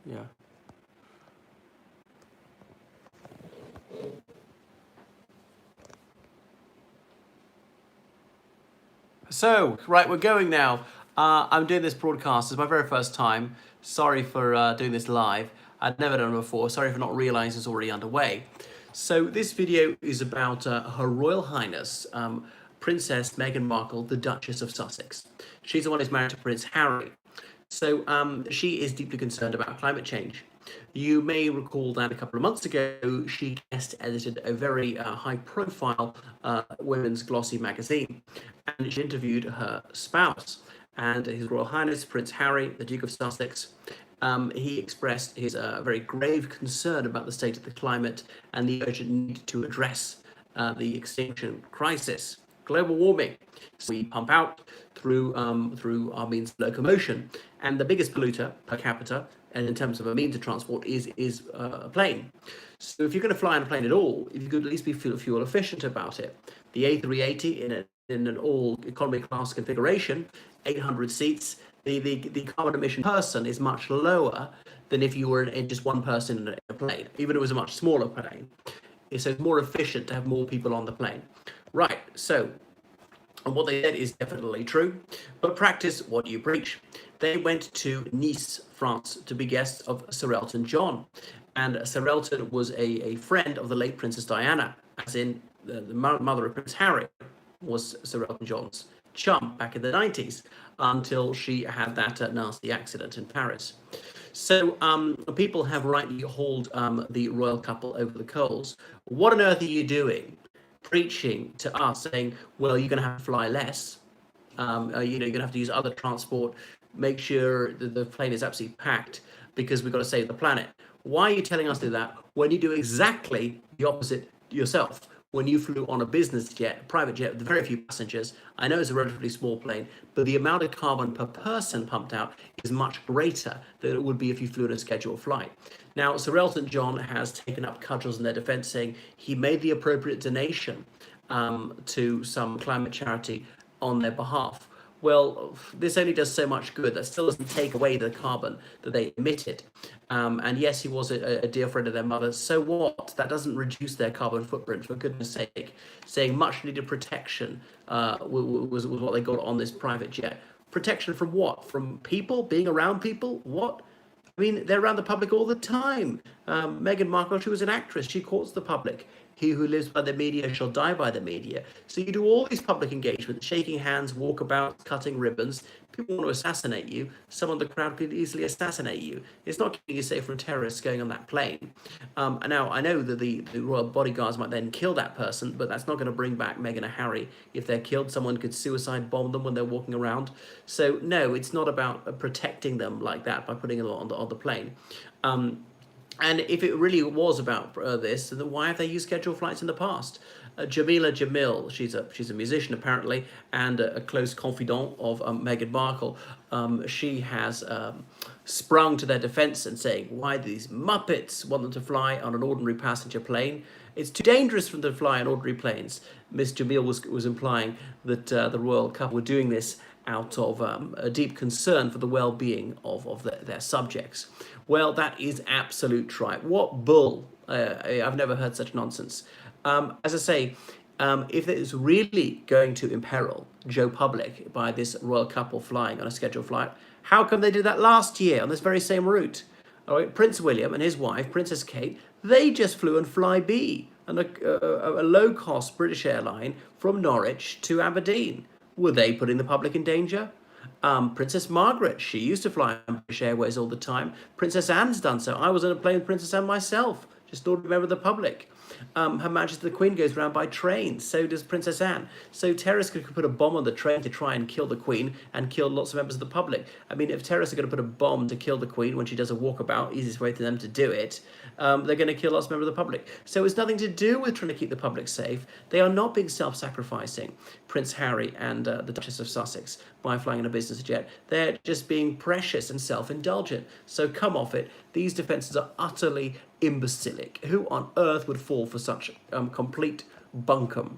Yeah. So, right, we're going now. I'm doing this broadcast. It's my very first time. Sorry for doing this live. I'd never done it before. Sorry for not realizing it's already underway. So, this video is about Her Royal Highness, Princess Meghan Markle, the Duchess of Sussex. She's the one who's married to Prince Harry. So she is deeply concerned about climate change. You may recall that a couple of months ago, she guest edited a very high-profile women's glossy magazine, and she interviewed her spouse and His Royal Highness Prince Harry, the Duke of Sussex. He expressed his very grave concern about the state of the climate and the urgent need to address the extinction crisis. Global warming. So we pump out through our means of locomotion, and the biggest polluter per capita, and in terms of a means of transport, is a plane. So if you're going to fly on a plane at all, if you could at least be fuel efficient about it. The A380 in an all economy class configuration, 800 seats. The carbon emission person is much lower than if you were in just one person in a plane, even if it was a much smaller plane. So it's more efficient to have more people on the plane. Right, so, and what they said is definitely true, but practice what you preach. They went to Nice, France, to be guests of Sir Elton John. And Sir Elton was a friend of the late Princess Diana, as in the mother of Prince Harry was Sir Elton John's chum back in the 90s, until she had that nasty accident in Paris. So people have rightly hauled the royal couple over the coals. What on earth are you doing? Preaching to us, saying, well, you're going to have to fly less. You're going to have to use other transport. Make sure that the plane is absolutely packed because we've got to save the planet. Why are you telling us to do that when you do exactly the opposite yourself? When you flew on a business jet, a private jet with very few passengers, I know it's a relatively small plane, but the amount of carbon per person pumped out is much greater than it would be if you flew in a scheduled flight. Now, Sir Elton John has taken up cudgels in their defense, saying he made the appropriate donation to some climate charity on their behalf. Well, this only does so much good. That still doesn't take away the carbon that they emitted. And yes, he was a dear friend of their mother. So what? That doesn't reduce their carbon footprint, for goodness sake. Saying much needed protection was what they got on this private jet. Protection from what? From people? Being around people? What? I mean, they're around the public all the time. Meghan Markle, she was an actress. She courts the public. He who lives by the media shall die by the media. So you do all these public engagements, shaking hands, walkabouts, cutting ribbons. People want to assassinate you. Someone in the crowd could easily assassinate you. It's not keeping you safe from terrorists going on that plane. Now, I know that the royal bodyguards might then kill that person, but that's not going to bring back Meghan or Harry. If they're killed, someone could suicide bomb them when they're walking around. So no, it's not about protecting them like that by putting them on the plane. And if it really was about this, then why have they used scheduled flights in the past? Jamila Jamil, she's a musician apparently, and a close confidant of Meghan Markle. She has sprung to their defense and saying, why do these Muppets want them to fly on an ordinary passenger plane? It's too dangerous for them to fly on ordinary planes. Miss Jamil was implying that the royal couple were doing this out of a deep concern for the well-being of their subjects. Well, that is absolute tripe. What bull? I've never heard such nonsense. As I say, if it is really going to imperil Joe Public by this royal couple flying on a scheduled flight, how come they did that last year on this very same route? All right, Prince William and his wife, Princess Kate, they just flew on Flybe, and a low-cost British airline from Norwich to Aberdeen. Were they putting the public in danger? Princess Margaret, she used to fly on British Airways all the time. Princess Anne's done so. I was on a plane with Princess Anne myself, just an ordinary member of the public. Her Majesty the Queen goes around by train. So does Princess Anne. So terrorists could put a bomb on the train to try and kill the Queen and kill lots of members of the public. I mean, if terrorists are going to put a bomb to kill the Queen when she does a walkabout, easiest way for them to do it, they're going to kill lots of members of the public. So it's nothing to do with trying to keep the public safe. They are not being self-sacrificing, Prince Harry and the Duchess of Sussex, by flying in a business jet. They're just being precious and self-indulgent. So come off it. These defences are utterly imbecilic. Who on earth would fall for such complete bunkum?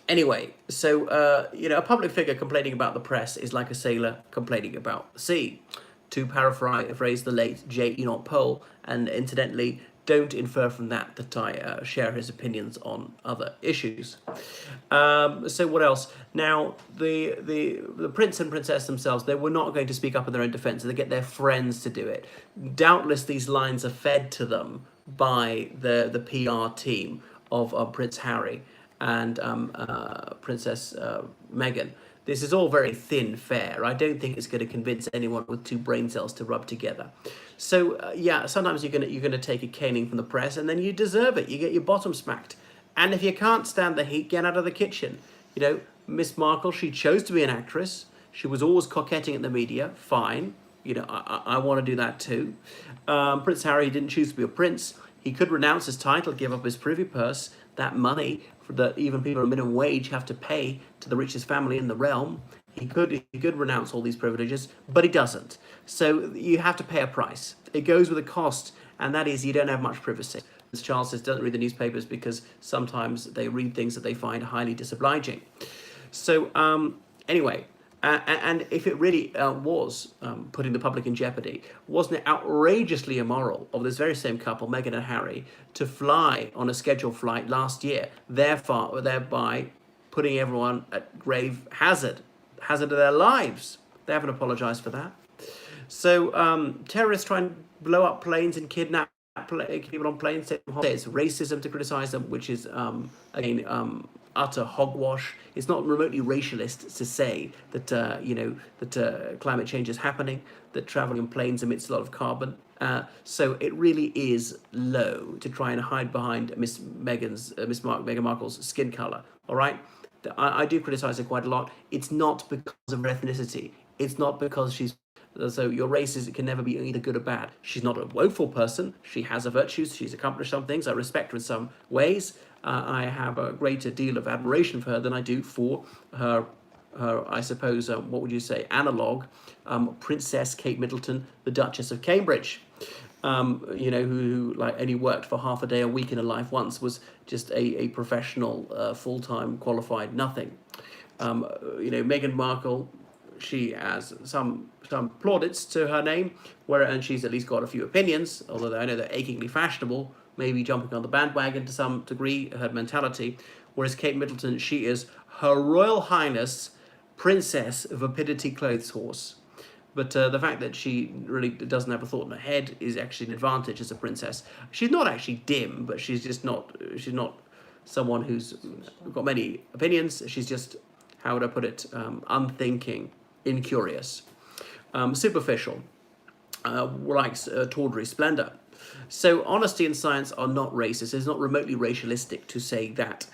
Anyway, so, a public figure complaining about the press is like a sailor complaining about the sea. to paraphrase the late J. Enoch Poll, and incidentally, don't infer from that that I share his opinions on other issues. So what else? Now, the prince and princess themselves, they were not going to speak up in their own defense. They get their friends to do it. Doubtless these lines are fed to them by the PR team of Prince Harry and Princess Meghan. This is all very thin fare. I don't think it's going to convince anyone with two brain cells to rub together. So yeah, sometimes you're gonna take a caning from the press, and then you deserve it. You get your bottom smacked. And if you can't stand the heat, get out of the kitchen. You know, Miss Markle, she chose to be an actress. She was always coquetting at the media. Fine. You know, I want to do that too. Prince Harry didn't choose to be a prince. He could renounce his title, give up his privy purse, that money that even people on minimum wage have to pay to the richest family in the realm. He could renounce all these privileges, but he doesn't. So you have to pay a price. It goes with a cost, and that is you don't have much privacy. As Charles says, doesn't read the newspapers because sometimes they read things that they find highly disobliging. So anyway, and if it really was putting the public in jeopardy, wasn't it outrageously immoral of this very same couple, Meghan and Harry, to fly on a scheduled flight last year, thereby putting everyone at grave hazard of their lives? They haven't apologized for that. So terrorists try and blow up planes and kidnap people on planes. It's racism to criticize them, which is again utter hogwash. It's not remotely racialist to say that climate change is happening, that traveling in planes emits a lot of carbon. So it really is low to try and hide behind Meghan Markle's skin color. All right, I do criticize her quite a lot. It's not because of her ethnicity. It's not because she's. So your race can never be either good or bad. She's not a woeful person. She has her virtues. She's accomplished some things. I respect her in some ways. I have a greater deal of admiration for her than I do for her I suppose, what would you say, analog, Princess Kate Middleton, the Duchess of Cambridge. Who like only worked for half a day a week in her life once, was just a professional, full-time qualified nothing. Meghan Markle, she has some plaudits to her name, and she's at least got a few opinions, although I know they're achingly fashionable, maybe jumping on the bandwagon to some degree, her mentality. Whereas Kate Middleton, she is Her Royal Highness Princess Vapidity Clothes Horse. But the fact that she really doesn't have a thought in her head is actually an advantage as a princess. She's not actually dim, but she's not someone who's got many opinions. She's just, how would I put it, unthinking, incurious, superficial, likes tawdry splendor. So honesty and science are not racist. It's not remotely racialistic to say that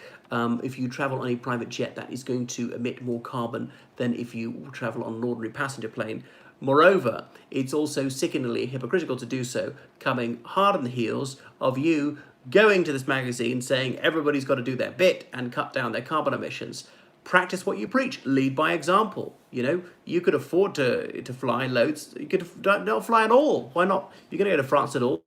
if you travel on a private jet, that is going to emit more carbon than if you travel on an ordinary passenger plane. Moreover, it's also sickeningly hypocritical to do so, coming hard on the heels of you going to this magazine saying everybody's got to do their bit and cut down their carbon emissions. Practice what you preach. Lead by example. You could afford to fly loads. You could not fly at all. Why not? You're going to go to France at all.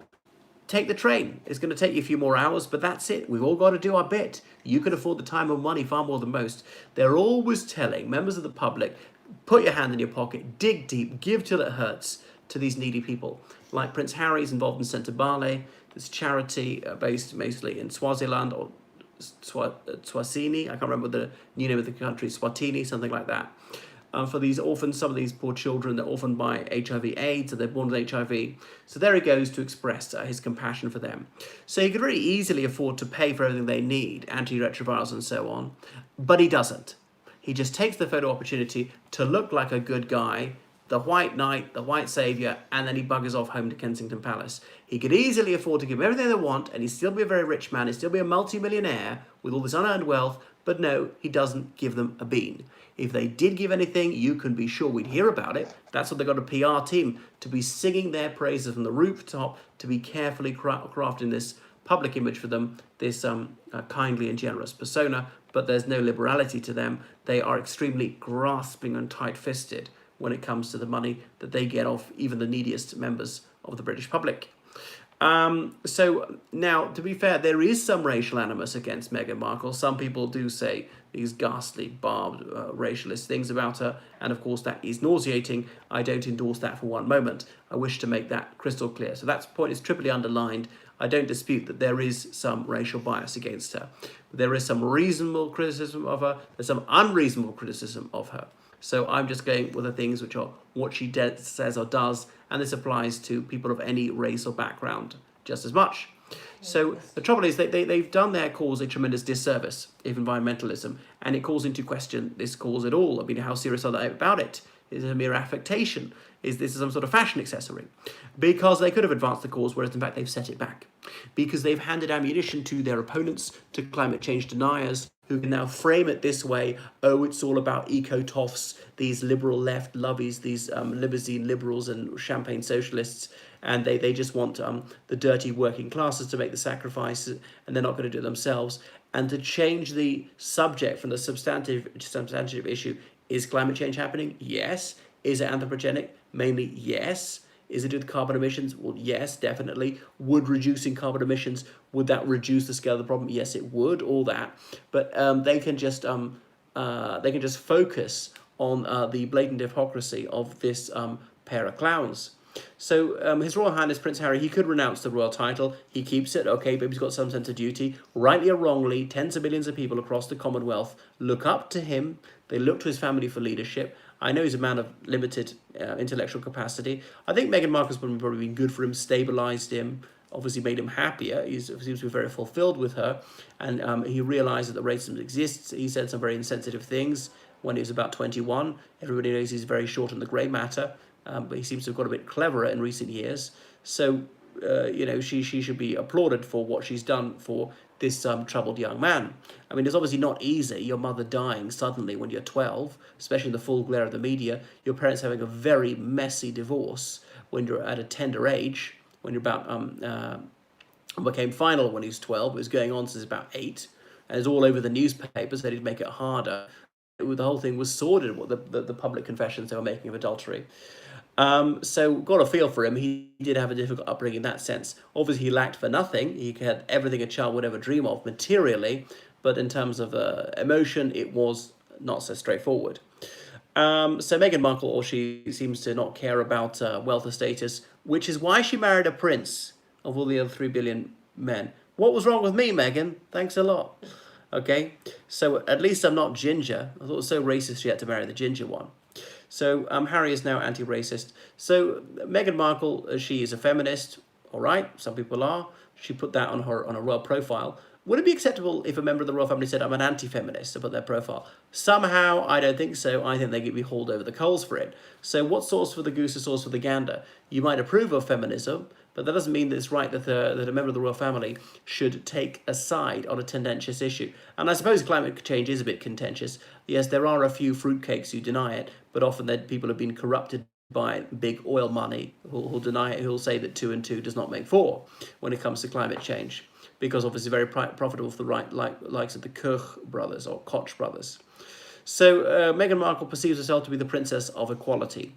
Take the train. It's going to take you a few more hours, but that's it. We've all got to do our bit. You can afford the time and money far more than most. They're always telling members of the public, put your hand in your pocket, dig deep, give till it hurts to these needy people. Like Prince Harry's involved in Centre Ballet, this charity based mostly in Swaziland or Swatini. I can't remember the new name of the country, Swatini, something like that. For these orphans, some of these poor children, they're orphaned by HIV/AIDS, and they're born with HIV. So there he goes to express his compassion for them. So he could really easily afford to pay for everything they need, antiretrovirals and so on, but he doesn't. He just takes the photo opportunity to look like a good guy, the white knight, the white saviour, and then he buggers off home to Kensington Palace. He could easily afford to give them everything they want, and he'd still be a very rich man, he'd still be a multi-millionaire with all this unearned wealth, but no, he doesn't give them a bean. If they did give anything, you can be sure we'd hear about it. That's what they got a PR team to be singing their praises from the rooftop, to be carefully crafting this public image for them, this kindly and generous persona, but there's no liberality to them. They are extremely grasping and tight-fisted when it comes to the money that they get off even the neediest members of the British public. So now, to be fair, there is some racial animus against Meghan Markle. Some people do say these ghastly, barbed, racialist things about her, and of course that is nauseating. I don't endorse that for one moment. I wish to make that crystal clear. So that point is triply underlined. I don't dispute that there is some racial bias against her. There is some reasonable criticism of her. There's some unreasonable criticism of her. So I'm just going with the things which are what she says or does, and this applies to people of any race or background just as much. So the trouble is they've done their cause a tremendous disservice, if environmentalism, and it calls into question this cause at all. I mean, how serious are they about it? Is it a mere affectation? Is this some sort of fashion accessory? Because they could have advanced the cause, whereas in fact they've set it back. Because they've handed ammunition to their opponents, to climate change deniers, who can now frame it this way: oh, it's all about eco-toffs, these liberal left lovies, these limousine liberals and champagne socialists, and they just want the dirty working classes to make the sacrifice, and they're not going to do it themselves. And to change the subject from the substantive issue: is climate change happening? Yes. Is it anthropogenic? Mainly, yes. Is it with carbon emissions? Well, yes, definitely. Would reducing carbon emissions, would that reduce the scale of the problem? Yes, it would. All that, but they can just focus on the blatant hypocrisy of this pair of clowns. So His Royal Highness Prince Harry, he could renounce the royal title. He keeps it, okay, but he's got some sense of duty. Rightly or wrongly, tens of millions of people across the Commonwealth look up to him. They look to his family for leadership. I know he's a man of limited intellectual capacity. I think Meghan Markle's probably been good for him, stabilised him, obviously made him happier. He seems to be very fulfilled with her, and he realised that the racism exists. He said some very insensitive things when he was about 21. Everybody knows he's very short on the grey matter, but he seems to have got a bit cleverer in recent years. So, she should be applauded for what she's done for this troubled young man. I mean, it's obviously not easy, your mother dying suddenly when you're 12, especially in the full glare of the media, your parents having a very messy divorce when you're at a tender age, when you're about, became final when he was 12, it was going on since about 8, and it's all over the newspapers, so he'd make it harder. The whole thing was sordid, what the public confessions they were making of adultery. So got a feel for him. He did have a difficult upbringing in that sense. Obviously, he lacked for nothing. He had everything a child would ever dream of materially, but in terms of emotion, it was not so straightforward. So Meghan Markle, she seems to not care about wealth or status, which is why she married a prince of all the other 3 billion men. What was wrong with me, Meghan? Thanks a lot. Okay, so at least I'm not ginger. I thought it was so racist she had to marry the ginger one. So Harry is now anti-racist. So Meghan Markle, she is a feminist. All right, some people are. She put that on her royal profile. Would it be acceptable if a member of the royal family said, I'm an anti-feminist, to put their profile? Somehow, I don't think so. I think they could be hauled over the coals for it. So what sauce for the goose is sauce for the gander? You might approve of feminism, but that doesn't mean that it's right that a member of the royal family should take a side on a contentious issue. And I suppose climate change is a bit contentious. Yes, there are a few fruitcakes who deny it, but often people have been corrupted by big oil money who'll deny it, who'll say that 2 and 2 does not make 4 when it comes to climate change, because obviously very profitable for the likes of the Koch brothers or Koch brothers. So Meghan Markle perceives herself to be the princess of equality.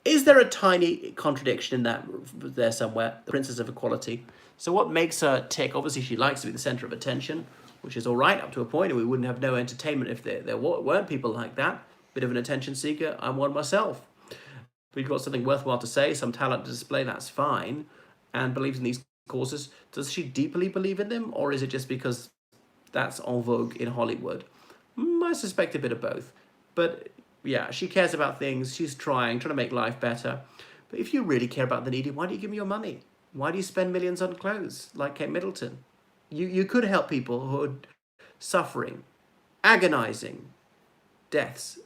Is there a tiny contradiction in that there somewhere, the princess of equality? So what makes her tick? Obviously, she likes to be the centre of attention, which is all right up to a point, and we wouldn't have no entertainment if there weren't people like that. Bit of an attention seeker, I'm one myself. If you've got something worthwhile to say, some talent to display, that's fine, and believes in these causes. Does she deeply believe in them, or is it just because that's en vogue in Hollywood? I suspect a bit of both. But yeah, she cares about things. She's trying to make life better. But if you really care about the needy, why do you give me your money? Why do you spend millions on clothes like Kate Middleton? You could help people who are suffering, agonizing deaths,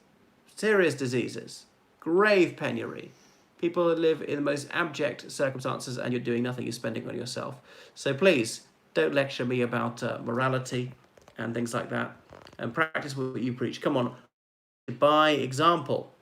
serious diseases, grave penury, people that live in the most abject circumstances, and you're doing nothing, you're spending on yourself. So please, don't lecture me about morality and things like that, and practice what you preach. Come on, by example.